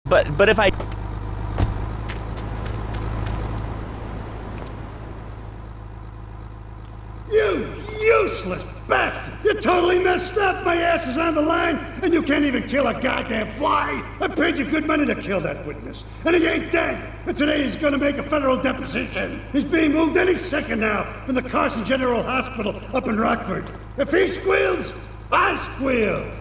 But if I... You useless bastard! You totally messed up! My ass is on the line, and you can't even kill a goddamn fly! I paid you good money to kill that witness, and he ain't dead! And today he's gonna make a federal deposition! He's being moved any second now from the Carson General Hospital up in Rockford. If he squeals, I squeal!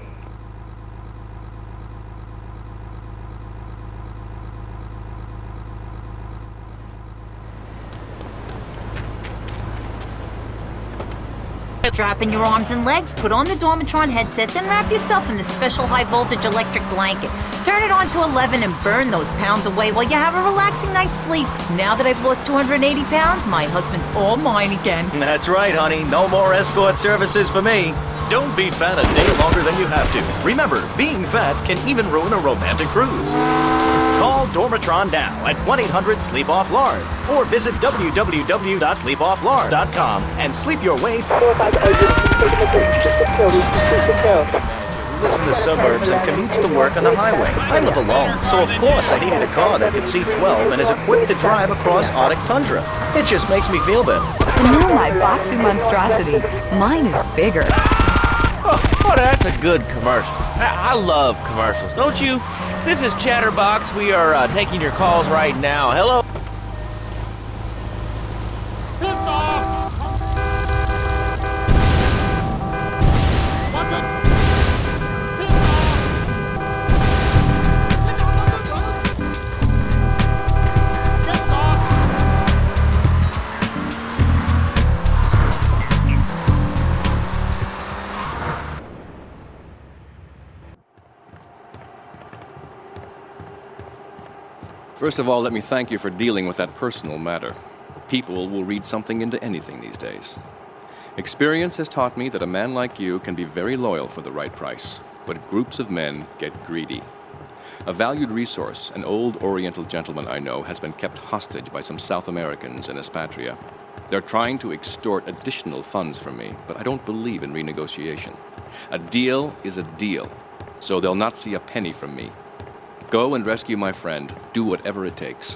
Strap in your arms and legs, put on the Dormitron headset, then wrap yourself in the special high-voltage electric blanket. Turn it on to 11 and burn those pounds away while you have a relaxing night's sleep. Now that I've lost 280 pounds, my husband's all mine again. That's right, honey. No more escort services for me. Don't be fat a day longer than you have to. Remember, being fat can even ruin a romantic cruise. Call Dormitron now at 1-800-SLEEP-OFF-LARD or visit www.sleepofflard.com and sleep your way who lives in the suburbs and commutes to work on the highway. I live alone, so of course I needed a car that could seat 12 and is equipped to drive across Arctic tundra. It just makes me feel better. And you're my boxy monstrosity. Mine is bigger. Oh, that's a good commercial. I love commercials, don't you? This is Chatterbox. We are taking your calls right now. Hello? First of all, let me thank you for dealing with that personal matter. People will read something into anything these days. Experience has taught me that a man like you can be very loyal for the right price, but groups of men get greedy. A valued resource, an old Oriental gentleman I know, has been kept hostage by some South Americans in Espatria. They're trying to extort additional funds from me, but I don't believe in renegotiation. A deal is a deal, so they'll not see a penny from me. Go and rescue my friend. Do whatever it takes.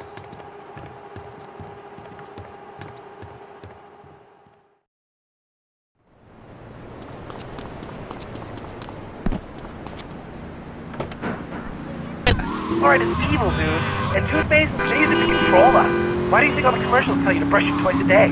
Fluoride is evil, dude. And toothpaste is used to control us. Why do you think all the commercials tell you to brush it twice a day?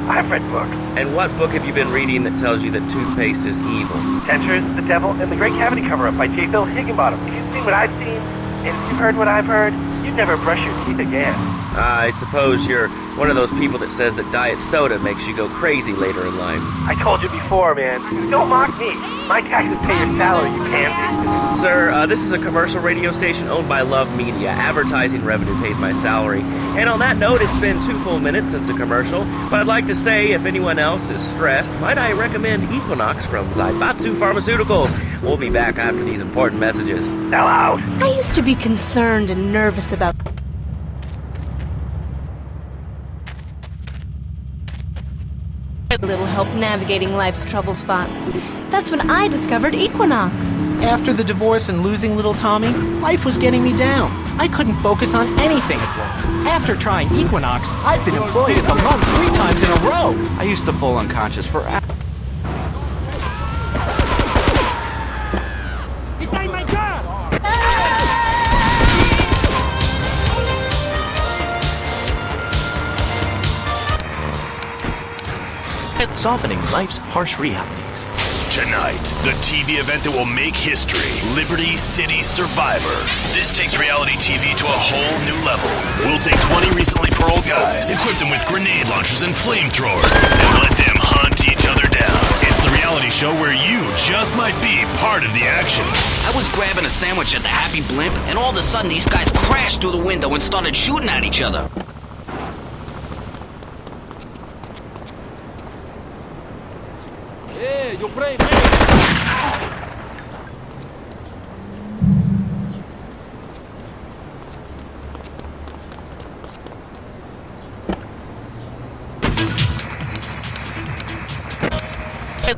I've read books. And what book have you been reading that tells you that toothpaste is evil? Dentures, the Devil, and the Great Cavity Cover-Up by J. Phil Higginbottom. If you've seen what I've seen, and if you've heard what I've heard, you'd never brush your teeth again. I suppose you're one of those people that says that diet soda makes you go crazy later in life. I told you before, man. Don't mock me. My taxes pay your salary, you pansy. Sir, this is a commercial radio station owned by Love Media. Advertising revenue pays my salary. And on that note, it's been 2 full minutes since a commercial. But I'd like to say, if anyone else is stressed, might I recommend Equinox from Zaibatsu Pharmaceuticals. We'll be back after these important messages. Now out. I used to be concerned and nervous about... a little help navigating life's trouble spots. That's when I discovered Equinox. After the divorce and losing little Tommy, life was getting me down. I couldn't focus on anything. After trying Equinox, I've been employed of the month 3 times in a row. I used to fall unconscious for hours. Softening life's harsh realities. Tonight, the TV event that will make history, Liberty City Survivor. This takes reality TV to a whole new level. We'll take 20 recently paroled guys, equip them with grenade launchers and flamethrowers, and let them hunt each other down. It's the reality show where you just might be part of the action. I was grabbing a sandwich at the Happy Blimp, and all of a sudden these guys crashed through the window and started shooting at each other. Yo pray,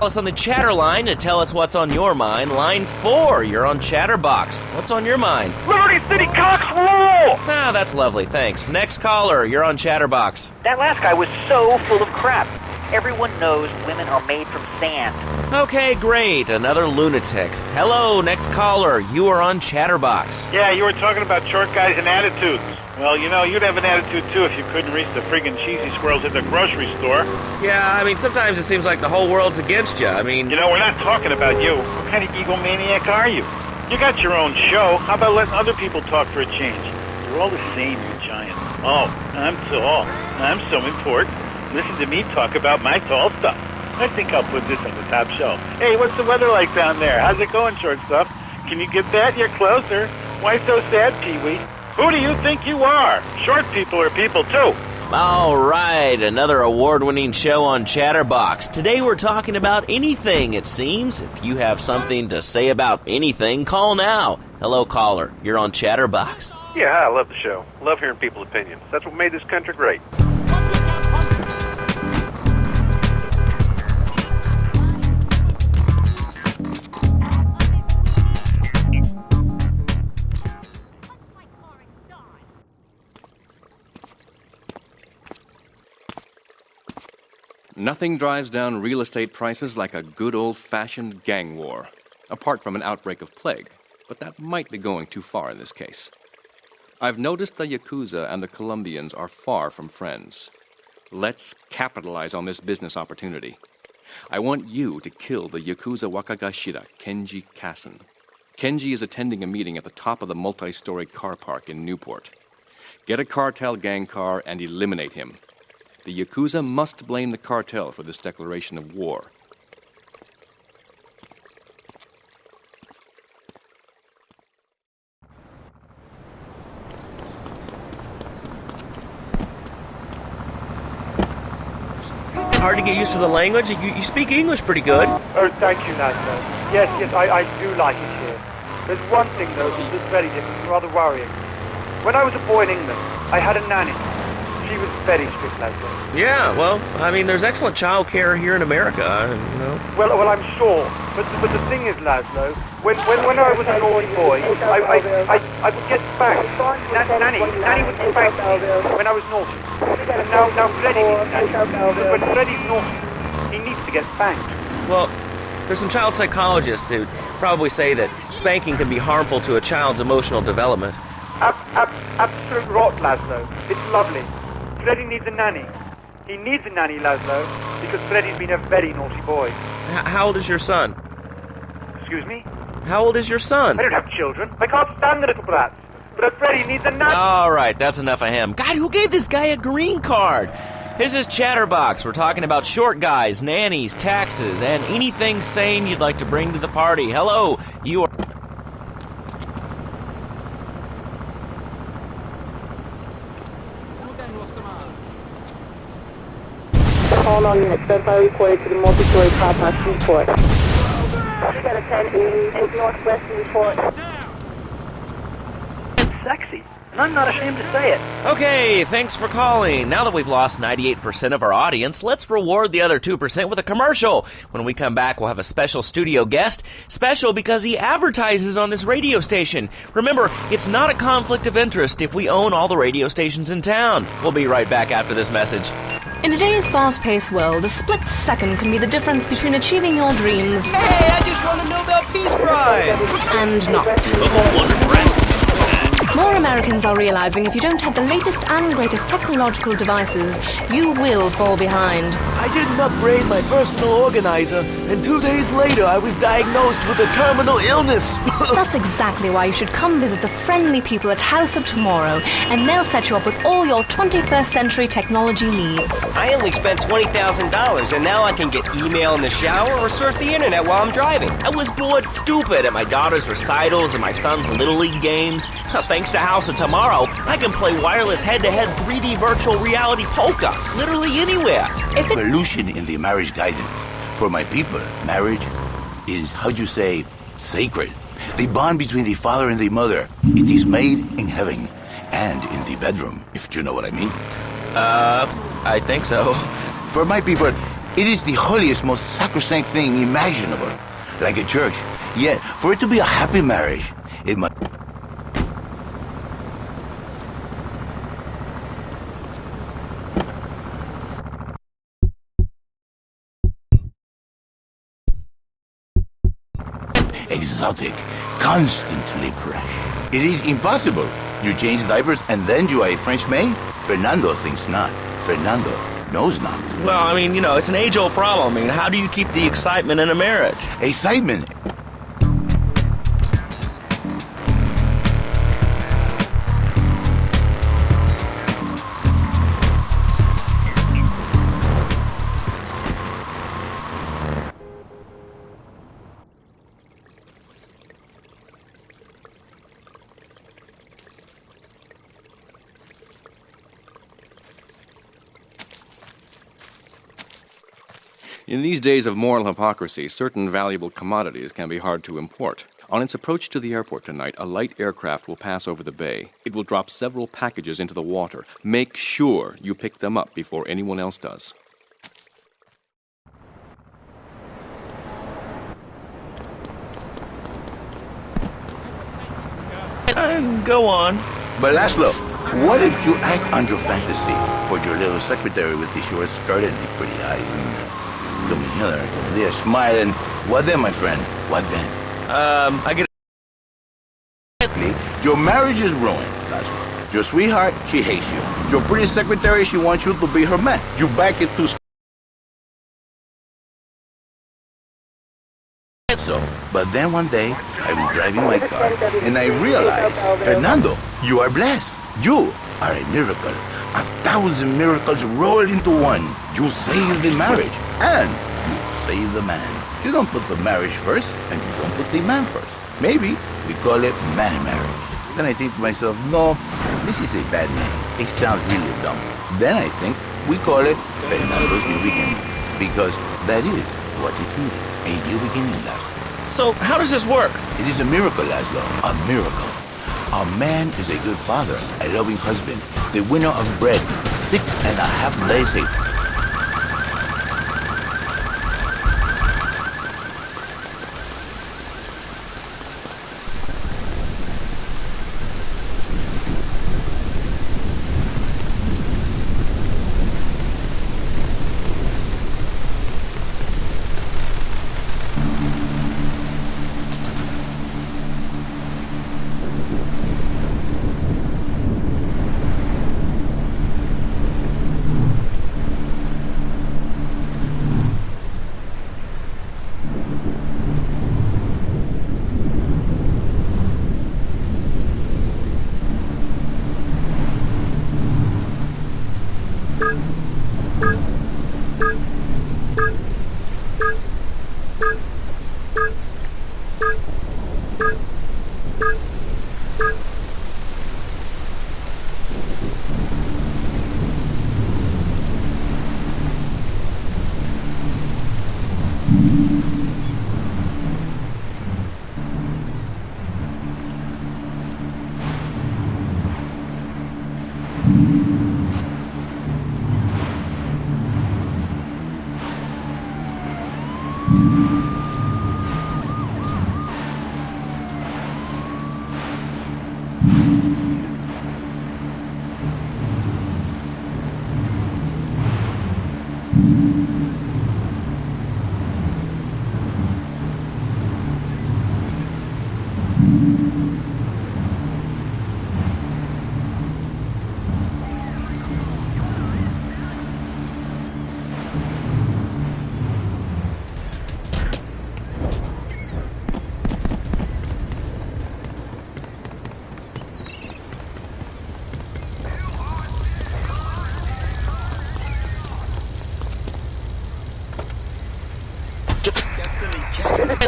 us on the chatter line to tell us what's on your mind. Line 4, you're on Chatterbox. What's on your mind? Liberty City cocks rule! Ah, that's lovely, thanks. Next caller, you're on Chatterbox. That last guy was so full of crap. Everyone knows women are made from sand. Okay, great. Another lunatic. Hello, next caller. You are on Chatterbox. Yeah, you were talking about short guys and attitudes. Well, you know, you'd have an attitude too if you couldn't reach the friggin' cheesy squirrels at the grocery store. Yeah, I mean, sometimes it seems like the whole world's against you. I mean... You know, we're not talking about you. What kind of egomaniac are you? You got your own show. How about letting other people talk for a change? You're all the same, you giant. Oh, I'm tall. I'm so important. Listen to me talk about my tall stuff. I think I'll put this on the top shelf. Hey, what's the weather like down there? How's it going, short stuff? Can you get that? You're closer. Why so sad, Pee-wee? Who do you think you are? Short people are people, too. All right, another award-winning show on Chatterbox. Today we're talking about anything, it seems. If you have something to say about anything, call now. Hello, caller. You're on Chatterbox. Yeah, I love the show. Love hearing people's opinions. That's what made this country great. Nothing drives down real estate prices like a good old-fashioned gang war, apart from an outbreak of plague, but that might be going too far in this case. I've noticed the Yakuza and the Colombians are far from friends. Let's capitalize on this business opportunity. I want you to kill the Yakuza Waka-Gashira, Kenji Kassen. Kenji is attending a meeting at the top of the multi-story car park in Newport. Get a cartel gang car and eliminate him. The Yakuza must blame the cartel for this declaration of war. Hard to get used to the language. You speak English pretty good. Oh, thank you, Nato. Yes, I do like it here. There's one thing, though, that's very different, rather worrying. When I was a boy in England, I had a nanny. She was very strict, Laszlo. Yeah, well, I mean, there's excellent child care here in America, you know. Well, I'm sure. But the thing is, Laszlo, when I was a naughty boy, I would get spanked. Nanny would spank me when I was naughty. And now Freddy needs nanny. When Freddy's naughty, he needs to get spanked. Well, there's some child psychologists who probably say that spanking can be harmful to a child's emotional development. Absolute rot, Laszlo. It's lovely. Freddy needs a nanny. He needs a nanny, Laszlo, because Freddy's been a very naughty boy. How old is your son? Excuse me? How old is your son? I don't have children. I can't stand the little brats. But Freddy needs a nanny. All right, that's enough of him. God, who gave this guy a green card? This is Chatterbox. We're talking about short guys, nannies, taxes, and anything sane you'd like to bring to the party. Hello, you are... Call on unit, specify reported to the multi-story car park Newport. You got a 1080 Northwest Newport. It's sexy, and I'm not ashamed to say it. Okay, thanks for calling. Now that we've lost 98% of our audience, let's reward the other 2% with a commercial. When we come back, we'll have a special studio guest. Special because he advertises on this radio station. Remember, it's not a conflict of interest if we own all the radio stations in town. We'll be right back after this message. In today's fast-paced world, a split second can be the difference between achieving your dreams... Hey, I just won the Nobel Peace Prize! ...and not. More Americans are realizing if you don't have the latest and greatest technological devices, you will fall behind. I didn't upgrade my personal organizer, and 2 days later I was diagnosed with a terminal illness. That's exactly why you should come visit the friendly people at House of Tomorrow, and they'll set you up with all your 21st century technology needs. I only spent $20,000, and now I can get email in the shower or surf the internet while I'm driving. I was bored stupid at my daughter's recitals and my son's Little League games. Thanks to House of Tomorrow, I can play wireless head-to-head 3D virtual reality poker, literally anywhere. Evolution in the marriage guidance. For my people, marriage is, how'd you say, sacred. The bond between the father and the mother. It is made in heaven and in the bedroom, if you know what I mean. I think so. For my people, It is the holiest, most sacrosanct thing imaginable. Like a church. Yet, for it to be a happy marriage, it must... exotic, constantly fresh. It is impossible. You change diapers and then you are a French maid? Fernando thinks not. Fernando knows not. Well, I mean, you know, it's an age-old problem. I mean, how do you keep the excitement in a marriage? Excitement? In these days of moral hypocrisy, certain valuable commodities can be hard to import. On its approach to the airport tonight, a light aircraft will pass over the bay. It will drop several packages into the water. Make sure you pick them up before anyone else does. Go on. But Laszlo, what if you act on your fantasy for your little secretary with the short skirt and the pretty eyes and come here, they're smiling. What then, my friend? What then? I get... Your marriage is ruined, Laszlo. Your sweetheart, she hates you. Your pretty secretary, she wants you to be her man. You back it to... So, but then one day, I was driving my car, and I realized, Fernando, you are blessed. You are a miracle. 1,000 miracles rolled into one. You save the marriage, and you save the man. You don't put the marriage first, and you don't put the man first. Maybe we call it man marriage. Then I think to myself, no, this is a bad name. It sounds really dumb. Then I think we call it Fernando's New Beginnings, because that is what it is, a new beginning, Laszlo. So, how does this work? It is a miracle, Laszlo, a miracle. A man is a good father, a loving husband, the winner of bread, 6.5 days later.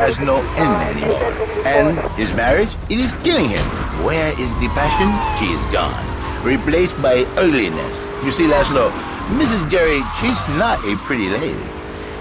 Has no end anymore. And his marriage, it is killing him. Where is the passion? She is gone. Replaced by ugliness. You see, Laszlo, Mrs. Jerry, she's not a pretty lady.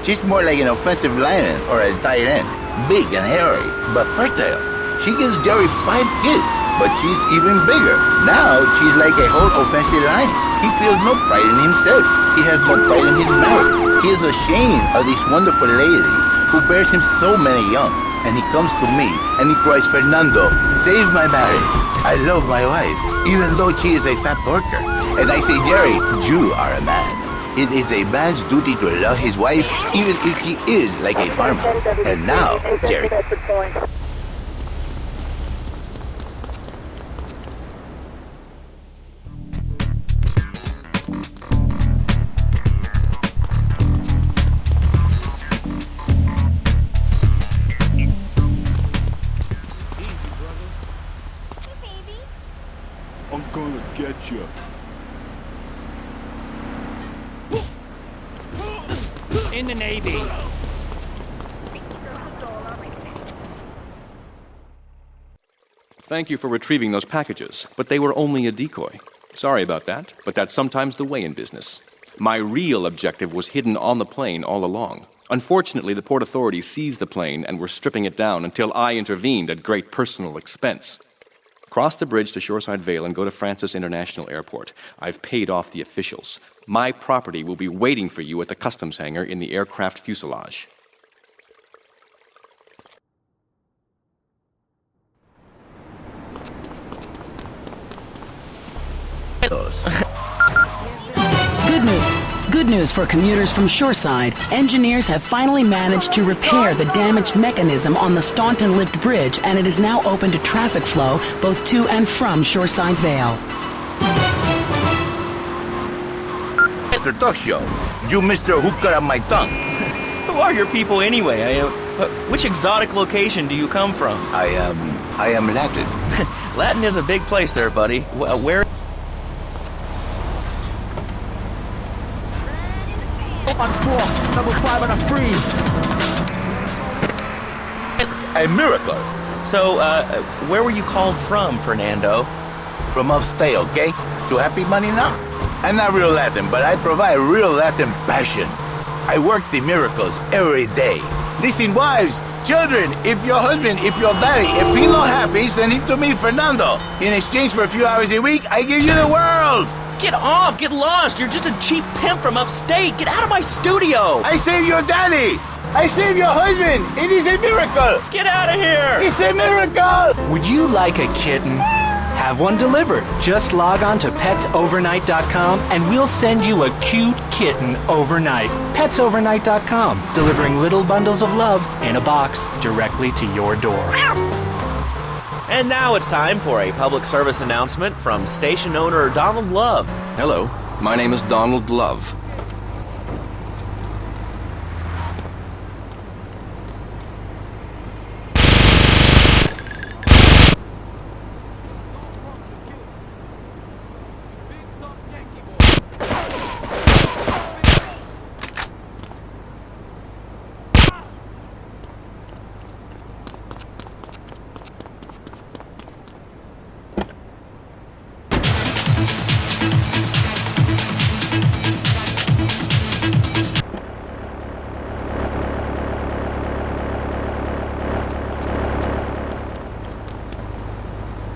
She's more like an offensive lion or a tight end. Big and hairy, but fertile. She gives Jerry 5 kids, but she's even bigger. Now, she's like a whole offensive lion. He feels no pride in himself. He has no pride in his marriage. He is ashamed of this wonderful lady who bears him so many young. And he comes to me and he cries, Fernando, save my marriage. I love my wife, even though she is a fat porker. And I say, Jerry, you are a man. It is a man's duty to love his wife, even if she is like a farmer. And now, Jerry. I'm gonna get you. In the Navy. Thank you for retrieving those packages, but they were only a decoy. Sorry about that, but that's sometimes the way in business. My real objective was hidden on the plane all along. Unfortunately, the port authorities seized the plane and were stripping it down until I intervened at great personal expense. Cross the bridge to Shoreside Vale and go to Francis International Airport. I've paid off the officials. My property will be waiting for you at the customs hangar in the aircraft fuselage. Good news for commuters from Shoreside. Engineers have finally managed to repair the damaged mechanism on the Staunton Lift Bridge, and it is now open to traffic flow both to and from Shoreside Vale. Mr. Toshio, you Mr. Who cut out my tongue? Who are your people anyway? Which exotic location do you come from? I am Latin. Latin is a big place there, buddy. Where? On 4, number 5 on a freeze. A miracle. So, where were you called from, Fernando? From upstate, okay? To happy money now? I'm not real Latin, but I provide real Latin passion. I work the miracles every day. Listen, wives, children, if your husband, if your daddy, if he's not happy, send him to me, Fernando. In exchange for a few hours a week, I give you the world. Get off! Get lost! You're just a cheap pimp from upstate! Get out of my studio! I saved your daddy! I saved your husband! It is a miracle! Get out of here! It's a miracle! Would you like a kitten? Have one delivered. Just log on to petsovernight.com and we'll send you a cute kitten overnight. Petsovernight.com, delivering little bundles of love in a box directly to your door. And now it's time for a public service announcement from station owner Donald Love. Hello, my name is Donald Love.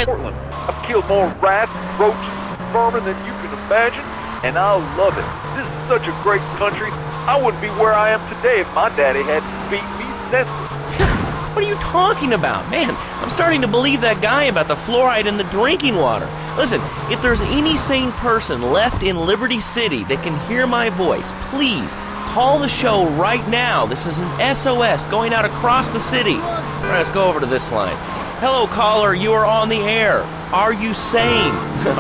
Portland. I've killed more rats, roaches, vermin than you can imagine, and I love it. This is such a great country. I wouldn't be where I am today if my daddy hadn't beat me senseless. What are you talking about? Man, I'm starting to believe that guy about the fluoride in the drinking water. Listen, if there's any sane person left in Liberty City that can hear my voice, please call the show right now. This is an SOS going out across the city. All right, let's go over to this line. Hello, caller, you are on the air. Are you sane?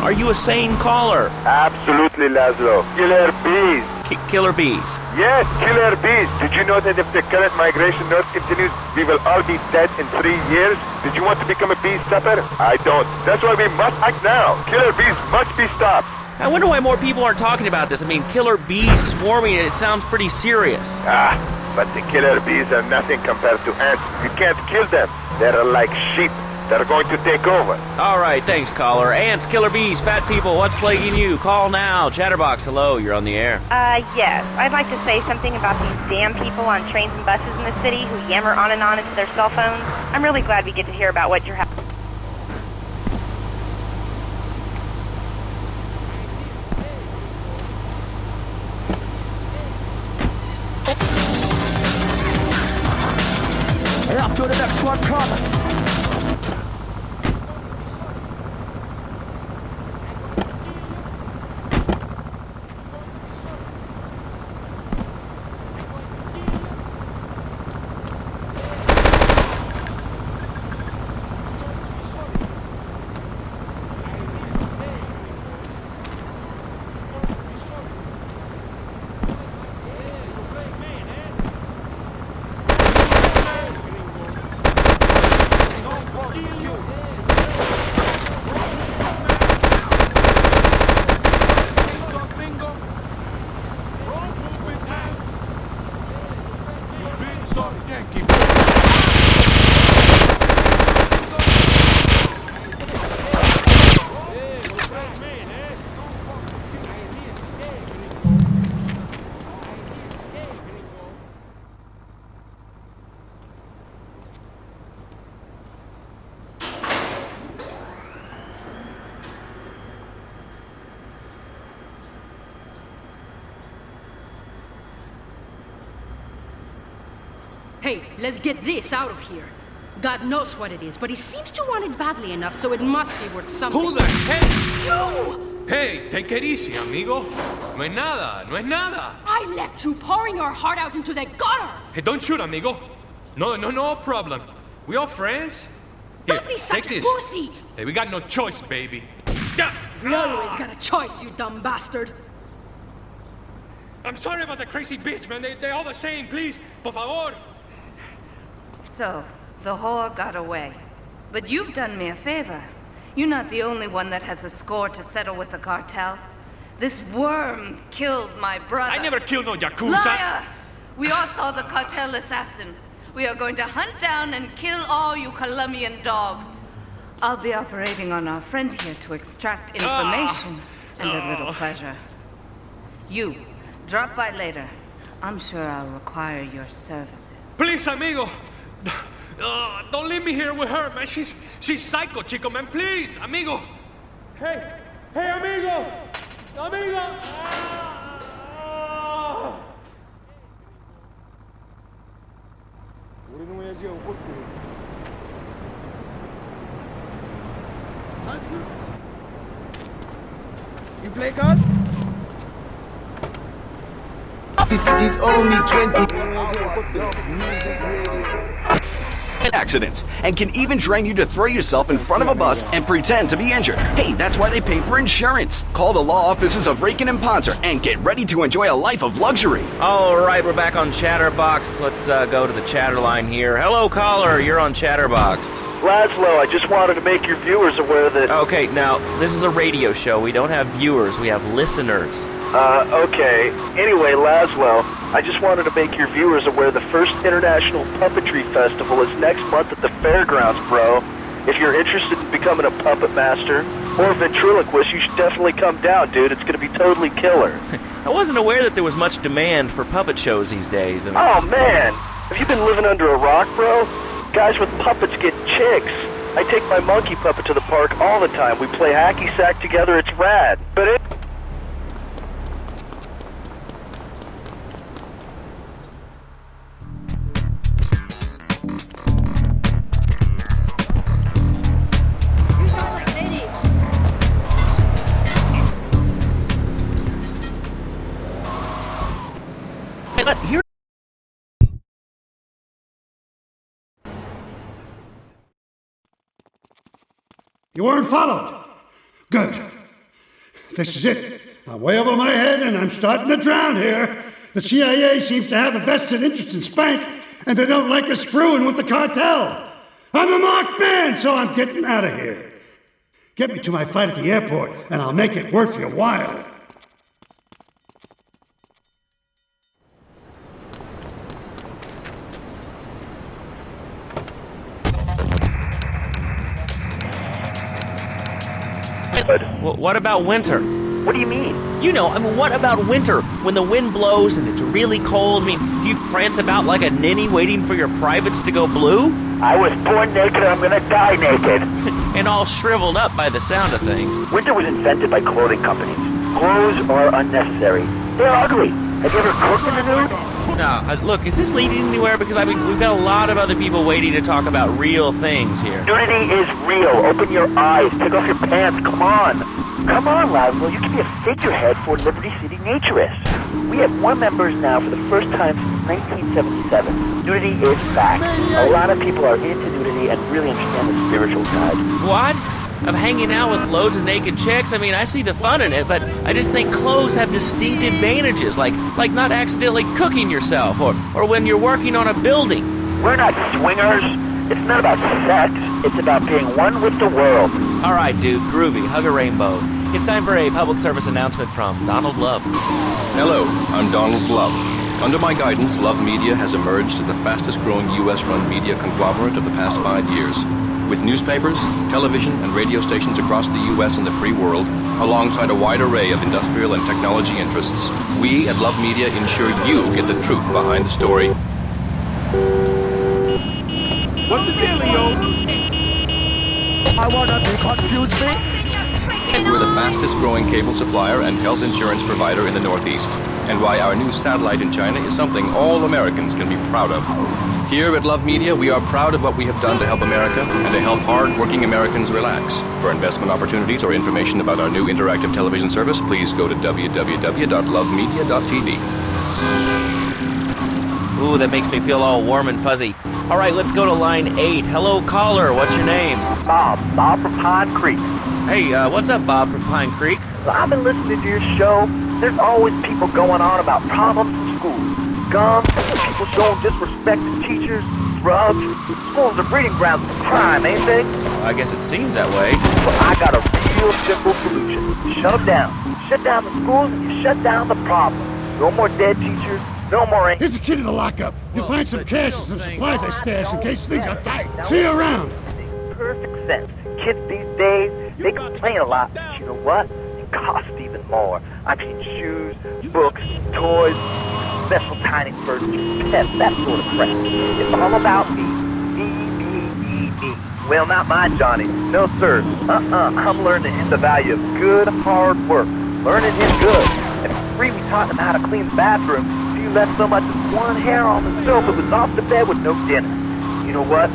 Are you a sane caller? Absolutely, Laszlo. Killer bees. Killer bees? Yes, killer bees. Did you know that if the current migration north continues, we will all be dead in 3 years? Did you want to become a bee stopper? I don't. That's why we must act now. Killer bees must be stopped. I wonder why more people aren't talking about this. I mean, killer bees swarming, it sounds pretty serious. But the killer bees are nothing compared to ants. You can't kill them. They're like sheep. They're going to take over. All right, thanks, caller. Ants, killer bees, fat people, what's plaguing you? Call now. Chatterbox, hello, you're on the air. Yes. I'd like to say something about these damn people on trains and buses in the city who yammer on and on into their cell phones. I'm really glad we get to hear about what you're having. got cover. Hey, let's get this out of here. God knows what it is, but he seems to want it badly enough, so it must be worth something. Who the heck? You! Hey, take it easy, amigo. No es nada, no es nada. I left you pouring your heart out into the gutter! Hey, don't shoot, amigo. No problem. We all friends? Here, Don't be such take a this. pussy! Hey, we got no choice, baby. Yeah. We always got a choice, you dumb bastard. I'm sorry about the crazy bitch, man. They're all the same, please. Por favor. So, the whore got away. But you've done me a favor. You're not the only one that has a score to settle with the cartel. This worm killed my brother. I never killed no Yakuza. Liar! We all saw the cartel assassin. We are going to hunt down and kill all you Colombian dogs. I'll be operating on our friend here to extract information and a little pleasure. You, drop by later. I'm sure I'll require your services. Please, amigo. Don't leave me here with her, man. She's psycho, chico, man. Please, amigo. Hey, amigo. Amigo. You play God? The city's only 20. Accidents, and can even train you to throw yourself in front of a bus and pretend to be injured. Hey, that's why they pay for insurance. Call the law offices of Rakin and Ponter and get ready to enjoy a life of luxury. All right, we're back on Chatterbox. Let's go to the chatter line here. Hello, caller. You're on Chatterbox. Laszlo, I just wanted to make your viewers aware that... Okay, now, this is a radio show. We don't have viewers. We have listeners. Okay. Anyway, Laszlo, I just wanted to make your viewers aware the first International Puppetry Festival is next month at the fairgrounds, bro. If you're interested in becoming a puppet master or a ventriloquist, you should definitely come down, dude. It's gonna be totally killer. I wasn't aware that there was much demand for puppet shows these days. Oh, man! Have you been living under a rock, bro? Guys with puppets get chicks. I take my monkey puppet to the park all the time. We play hacky sack together. It's rad. But it... Here. You weren't followed. Good. This is it. I'm way over my head and I'm starting to drown here. The CIA seems to have a vested interest in Spank, and they don't like us screwing with the cartel. I'm a marked man, so I'm getting out of here. Get me to my fight at the airport, and I'll make it worth your while. What about winter? What do you mean? You know, I mean, what about winter? When the wind blows and it's really cold, I mean, do you prance about like a ninny waiting for your privates to go blue? I was born naked, I'm gonna die naked. And all shriveled up by the sound of things. Winter was invented by clothing companies. Clothes are unnecessary. They're ugly. Have you ever cooked in the nude? No, look, is this leading anywhere? Because I mean, we've got a lot of other people waiting to talk about real things here. Nudity is real. Open your eyes. Take off your pants. Come on. Come on, Laszlo. You can be a figurehead for Liberty City Naturists. We have more members now for the first time since 1977. Nudity is back. A lot of people are into nudity and really understand the spiritual side. What? Of hanging out with loads of naked chicks? I mean, I see the fun in it, but I just think clothes have distinct advantages, like not accidentally cooking yourself, or when you're working on a building. We're not swingers. It's not about sex. It's about being one with the world. All right, dude, groovy. Hug a rainbow. It's time for a public service announcement from Donald Love. Hello, I'm Donald Love. Under my guidance, Love Media has emerged as the fastest-growing U.S.-run media conglomerate of the past 5 years. With newspapers, television, and radio stations across the U.S. and the free world, alongside a wide array of industrial and technology interests, we at Love Media ensure you get the truth behind the story. What's the dealio? I wanna be confused, We're the fastest-growing cable supplier and health insurance provider in the Northeast, and why our new satellite in China is something all Americans can be proud of. Here at Love Media, we are proud of what we have done to help America and to help hard-working Americans relax. For investment opportunities or information about our new interactive television service, please go to www.lovemedia.tv. Ooh, that makes me feel all warm and fuzzy. All right, let's go to line 8. Hello, caller. What's your name? Bob from Pine Creek. Hey, what's up, Bob from Pine Creek? I've been listening to your show. There's always people going on about problems in school. Guns, people showing disrespect to teachers, drugs. Schools are breeding grounds for crime, ain't they? I guess it seems that way. Well, I got a real simple solution. Shut them down. Shut down the schools and you shut down the problem. No more dead teachers. No more. Here's the kid in the lockup. You'll find some cash and some supplies I stashed in case things are tight. See you around. Perfect sense. Kids these days, they complain a lot, but you know what? It costs even more. I mean, shoes, books, toys, special tiny furniture, pets, that sort of crap. It's all about me. Me. Well, not mine, Johnny. No, sir. I'm learning him the value of good, hard work. Learning him good. And for free, we taught him how to clean the bathroom. If you left so much as one hair on the sofa, it was off the bed with no dinner. You know what?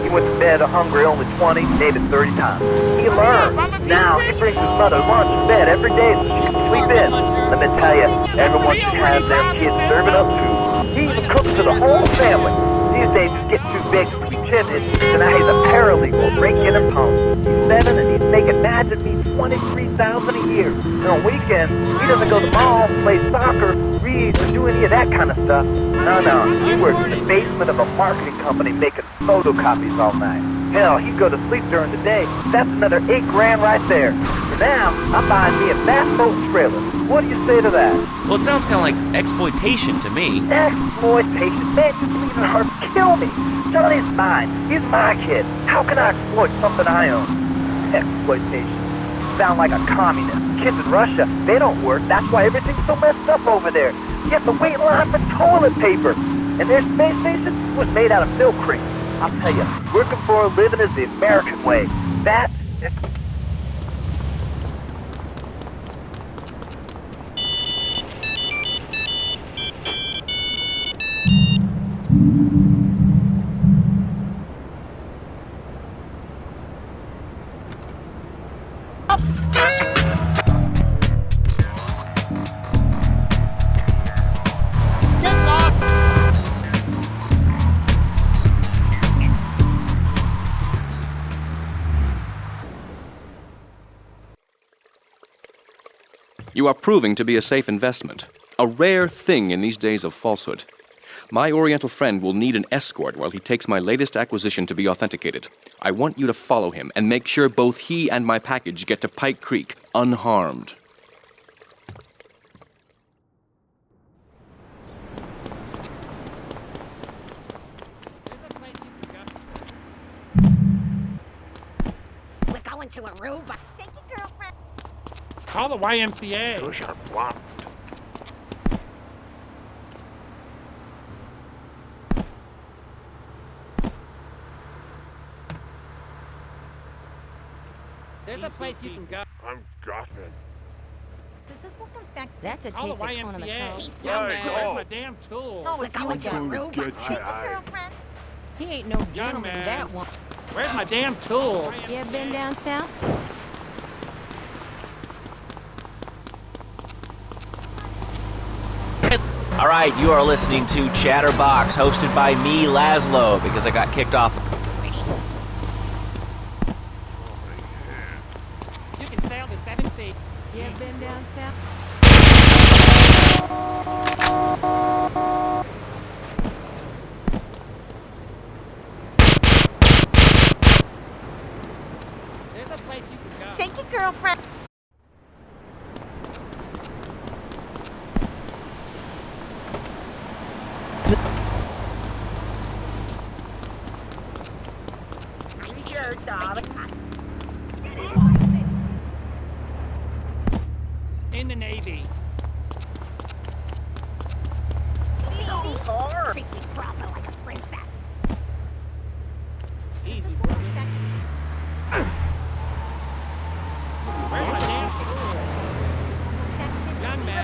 He went to bed hungry only 20, maybe 30 times. He learned. Now he brings his mother lunch to bed every day so she can sleep in. Let me tell you, everyone should have their kids serve it up too. He even cooks for the whole family. These days he's getting too big to be timid, so now he's a paralegal, breaking and punk. He's 7 and he's making magically $23,000 a year. And on weekends, he doesn't go to the mall, play soccer, read, or do any of that kind of stuff. No, he works in the basement of a marketing company making photocopies all night. Hell, he'd go to sleep during the day. That's another $8,000 right there. For now, I'm buying me a bass boat and trailer. What do you say to that? Well, it sounds kind of like exploitation to me. Exploitation? Man, just leaving her kill me. Johnny's mine. He's my kid. How can I exploit something I own? Exploitation. Sound like a communist. Kids in Russia, they don't work. That's why everything's so messed up over there. You have to wait in line for toilet paper. And their space station was made out of milk cream. I'll tell you, working for a living is the American way. That is... You are proving to be a safe investment, a rare thing in these days of falsehood. My Oriental friend will need an escort while he takes my latest acquisition to be authenticated. I want you to follow him and make sure both he and my package get to Pike Creek unharmed. We're going to Aruba. Take your girlfriend. Call the YMCA. Those are blocked. There's a place you can go. I'm gossiping. That's a Call the T6 on the YMCA. coat. Yeah, man, where's my damn tool? Oh, it's going to I'm get you. He ain't no gentleman, man. that one. Where's my damn tool? You ever been down south? All right, you are listening to Chatterbox, hosted by me, Laszlo, because I got kicked off. You can sail to 7 feet. You ever been down south? There's a place you can go. Take your girlfriend. Sure, darling. In the Navy. Treat me proper like a princess. Easy, brother. Where's my damn tool? Young man.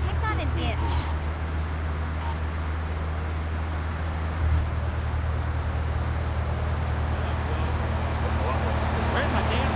Hang on an inch. Where's my damn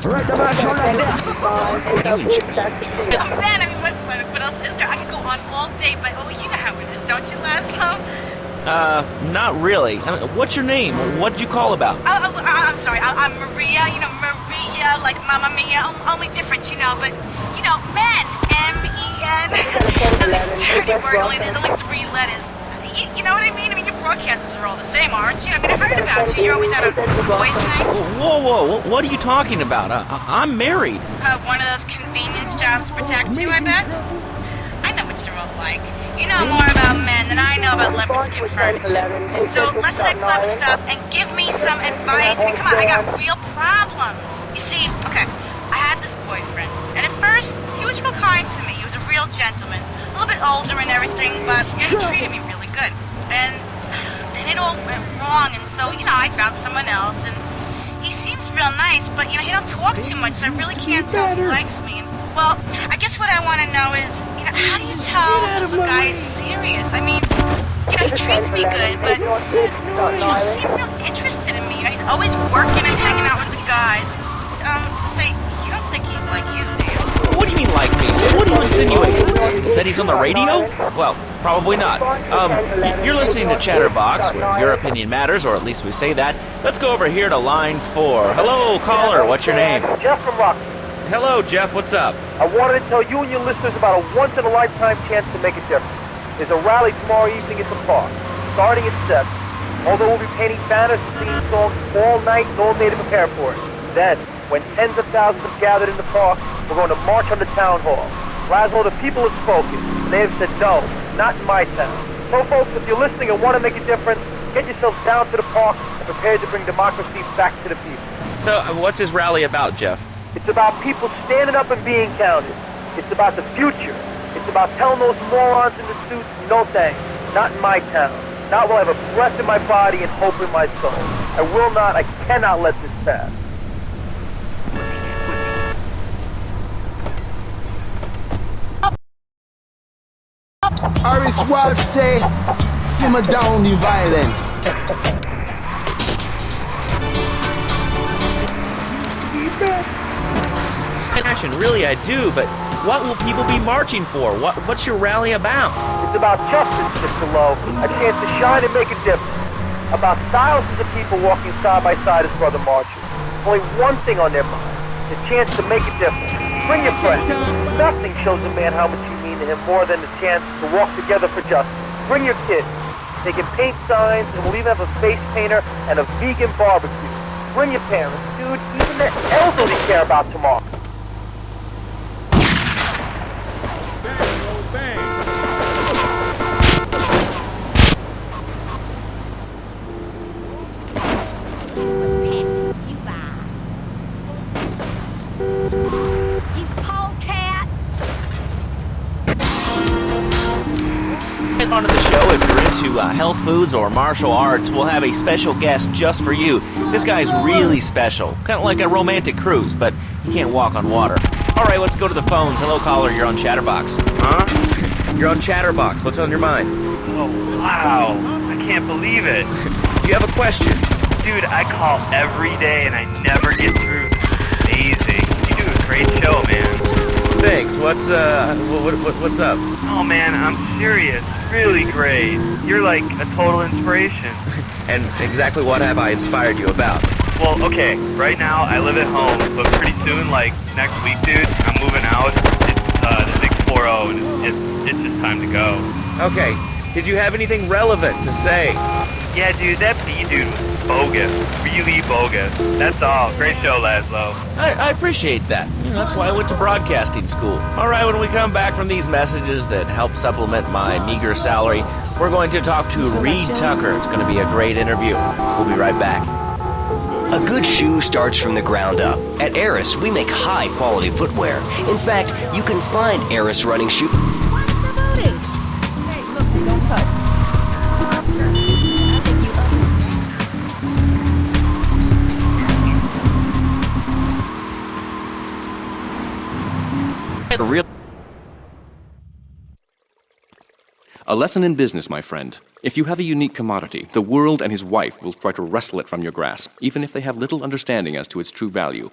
Right about your left. Man, I mean, what else is there? I could go on all day, but well, you know how it is, don't you, Laszlo? Not really. I mean, what's your name? What'd you call about? I'm sorry, I'm Maria, you know, Maria, like Mamma Mia, only different, you know, but, you know, men, M-E-N, it's a dirty word, only there's only 3 letters. You know what I mean? I mean, your broadcasters are all the same, aren't you? I mean, I heard about you. You're always out on boys' nights. Whoa, what are you talking about? I'm married. One of those convenience jobs to protect you, I bet? I know what you're all like. You know more about men than I know about leopard skin furniture. So less of that clever stuff and give me some advice. I mean, come on, I got real problems. You see, okay, I had this boyfriend, and at first, he was real kind to me. He was a real gentleman. A little bit older and everything, but he treated me really good. And then it all went wrong, and so, you know, I found someone else, and he seems real nice, but, you know, he don't talk too much, so I really can't tell if he likes me. And, well, I guess what I want to know is, you know, how do you tell if a guy is serious? I mean, you know, he treats me good, but he doesn't seem real interested in me. You know, he's always working and hanging out with the guys. Say, you don't think he's like you, do you? What do you mean like me? What are you insinuating? That he's on the radio? Well, probably not. You're listening to Chatterbox, where your opinion matters, or at least we say that. Let's go over here to line 4. Hello, caller, what's your name? Jeff from Rock. Hello, Jeff, what's up? I wanted to tell you and your listeners about a once-in-a-lifetime chance to make a difference. There's a rally tomorrow evening at the park, starting at 7. Although we'll be painting banners and singing songs all night and all day to prepare for it. Then, when tens of thousands have gathered in the park, we're going to march on the town hall. Laszlo, the people have spoken. They have said no, not in my town. So, folks, if you're listening and want to make a difference, Get yourselves down to the park and prepare to bring democracy back to the people. So, what's this rally about, Jeff? It's about people standing up and being counted. It's about the future. It's about telling those morons in the suits, no thanks. Not in my town. Not while I have a breath in my body and hope in my soul. I will not, I cannot let this pass. Aris Walsh say, simmer down the violence. Passion, really, I do, but what will people be marching for? What's your rally about? It's about justice, Mr. Lowe. A chance to shine and make a difference. About thousands of people walking side by side as brother marchers. Only one thing on their mind. The chance to make a difference. Bring your friends. Nothing shows a man how much you mean to him more than the chance to walk together for justice. Bring your kids. They can paint signs, and we'll even have a face painter and a vegan barbecue. Bring your parents, dude. Even the elderly care about tomorrow. Onto the show, if you're into health foods or martial arts, we'll have a special guest just for you. This guy's really special, kind of like a romantic cruise, but he can't walk on water. All right, let's go to the phones. Hello, caller, you're on Chatterbox. Huh? You're on Chatterbox. What's on your mind? Oh, wow. I can't believe it. Do you have a question? Dude, I call every day and I never get through. It's amazing. You do a great show, man. Thanks. What's up? Oh, man, I'm serious. Really great. You're like a total inspiration. And exactly what have I inspired you about? Well, okay, right now I live at home, but pretty soon, like next week, dude, I'm moving out. It's the 640, and it's just time to go. Okay, did you have anything relevant to say? Yeah, dude, that B dude was bogus. Really bogus. That's all. Great show, Laszlo. I appreciate that. That's why I went to broadcasting school. All right, when we come back from these messages that help supplement my meager salary, we're going to talk to Reed Tucker. It's going to be a great interview. We'll be right back. A good shoe starts from the ground up. At Eris, we make high-quality footwear. In fact, you can find Eris running shoes. A lesson in business, my friend. If you have a unique commodity, the world and his wife will try to wrestle it from your grasp, even if they have little understanding as to its true value.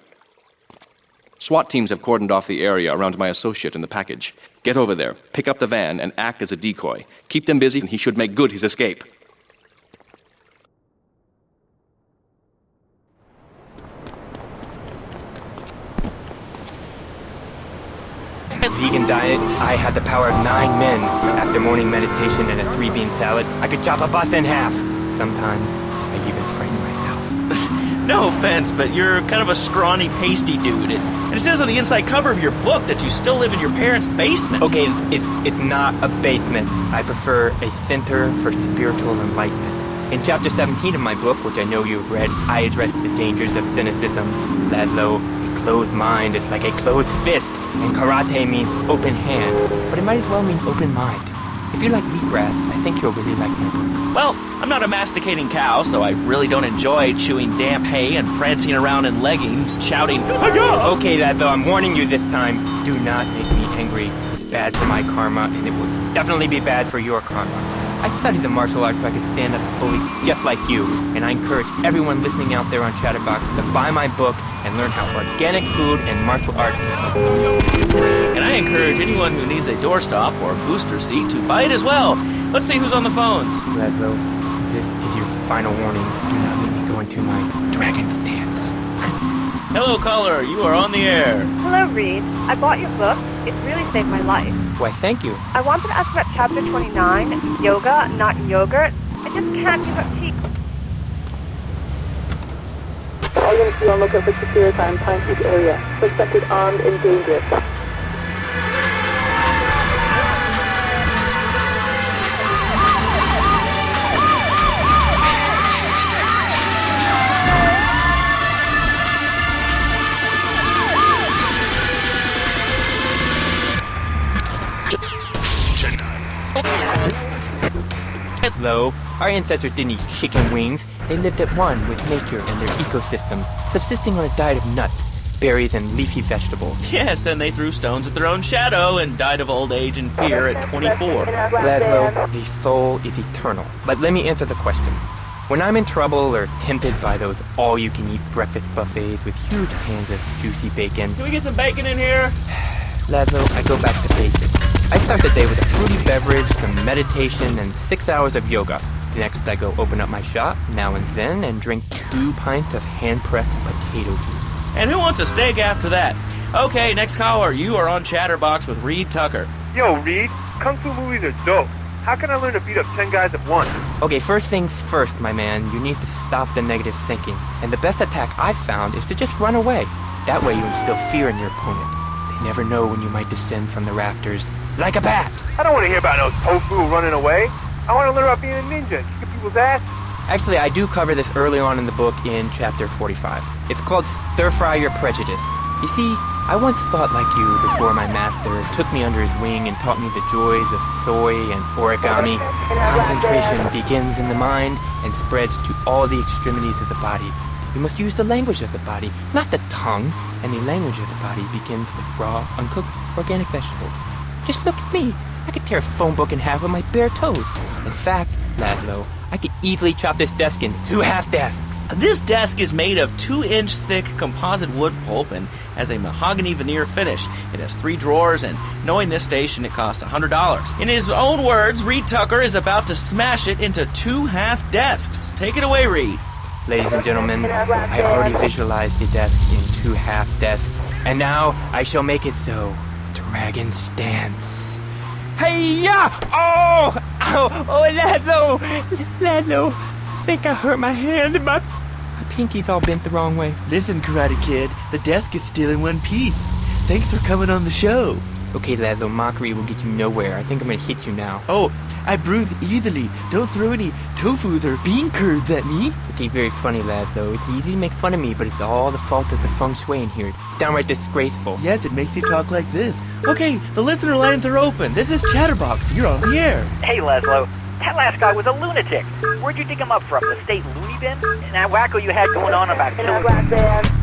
SWAT teams have cordoned off the area around my associate in the package. Get over there, pick up the van, and act as a decoy. Keep them busy, and he should make good his escape. Vegan diet, I had the power of 9 men. After morning meditation and a 3-bean salad, I could chop a bus in half. Sometimes, I even frighten myself. No offense, but you're kind of a scrawny, pasty dude. And it says on the inside cover of your book that you still live in your parents' basement. Okay, it's not a basement. I prefer a center for spiritual enlightenment. In chapter 17 of my book, which I know you've read, I address the dangers of cynicism. Laszlo, a closed mind is like a closed fist, and karate means open hand, but it might as well mean open mind. If you like wheatgrass, I think you'll really like my book. Well, I'm not a masticating cow, so I really don't enjoy chewing damp hay and prancing around in leggings, shouting, Okay, Laszlo, I'm warning you this time. Do not make me angry. It's bad for my karma, and it will definitely be bad for your karma. I studied the martial arts so I could stand up to bullies just like you, and I encourage everyone listening out there on Chatterbox to buy my book and learn how organic food and martial arts can help you. And I encourage anyone who needs a doorstop or a booster seat to buy it as well. Let's see who's on the phones. Laszlo, this is your final warning. Do not let me go into my dragon's dance. Hello, caller. You are on the air. Hello, Reed. I bought your book. It really saved my life. Why, thank you. I wanted to ask about chapter 29, yoga, not yogurt. I just can't give up tea. All units be on lookout for secure time, Pine Peak area. Suspected armed and dangerous. Laszlo. Our ancestors didn't eat chicken wings. They lived at one with nature and their ecosystem, subsisting on a diet of nuts, berries, and leafy vegetables. Yes, and they threw stones at their own shadow and died of old age and fear at 24. Laszlo, the soul is eternal. But let me answer the question. When I'm in trouble or tempted by those all-you-can-eat breakfast buffets with huge pans of juicy bacon... Can we get some bacon in here? Laszlo, I go back to basics. I start the day with a fruity beverage, some meditation, and 6 hours of yoga. Next, I go open up my shop, now and then, and drink 2 pints of hand-pressed potato juice. And who wants a steak after that? Okay, next caller, you are on Chatterbox with Reed Tucker. Yo, Reed, Kung Fu movies are dope. How can I learn to beat up 10 guys at once? Okay, first things first, my man. You need to stop the negative thinking. And the best attack I've found is to just run away. That way you instill fear in your opponent. They never know when you might descend from the rafters like a bat. I don't want to hear about no tofu running away. I want to learn about being a ninja, kick people's ass. Actually, I do cover this early on in the book in chapter 45. It's called Stir Fry Your Prejudice. You see, I once thought like you before my master took me under his wing and taught me the joys of soy and origami. Concentration begins in the mind and spreads to all the extremities of the body. You must use the language of the body, not the tongue, and the language of the body begins with raw, uncooked, organic vegetables. Just look at me. I could tear a phone book in half with my bare toes. In fact, Laszlo, I could easily chop this desk in 2 half desks. This desk is made of 2-inch thick composite wood pulp and has a mahogany veneer finish. It has 3 drawers, and knowing this station, it cost $100. In his own words, Reed Tucker is about to smash it into 2 half desks. Take it away, Reed. Ladies and gentlemen, I already visualized the desk in 2 half desks, and now I shall make it so. Dragon stance. Hey-ya! Oh! Ow! Oh, Laszlo! Laszlo! I think I hurt my hand and my pinky's all bent the wrong way. Listen, Karate Kid, the desk is still in one piece. Thanks for coming on the show. Okay, Laszlo, mockery will get you nowhere. I think I'm gonna hit you now. Oh, I bruise easily. Don't throw any tofus or bean curds at me. Okay, very funny, Laszlo. It's easy to make fun of me, but it's all the fault of the feng shui in here. It's downright disgraceful. Yes, it makes you talk like this. Okay, the listener lines are open. This is Chatterbox. You're on the air. Hey, Laszlo. That last guy was a lunatic. Where'd you dig him up from? The state loony bin? And that wacko you had going on about killing...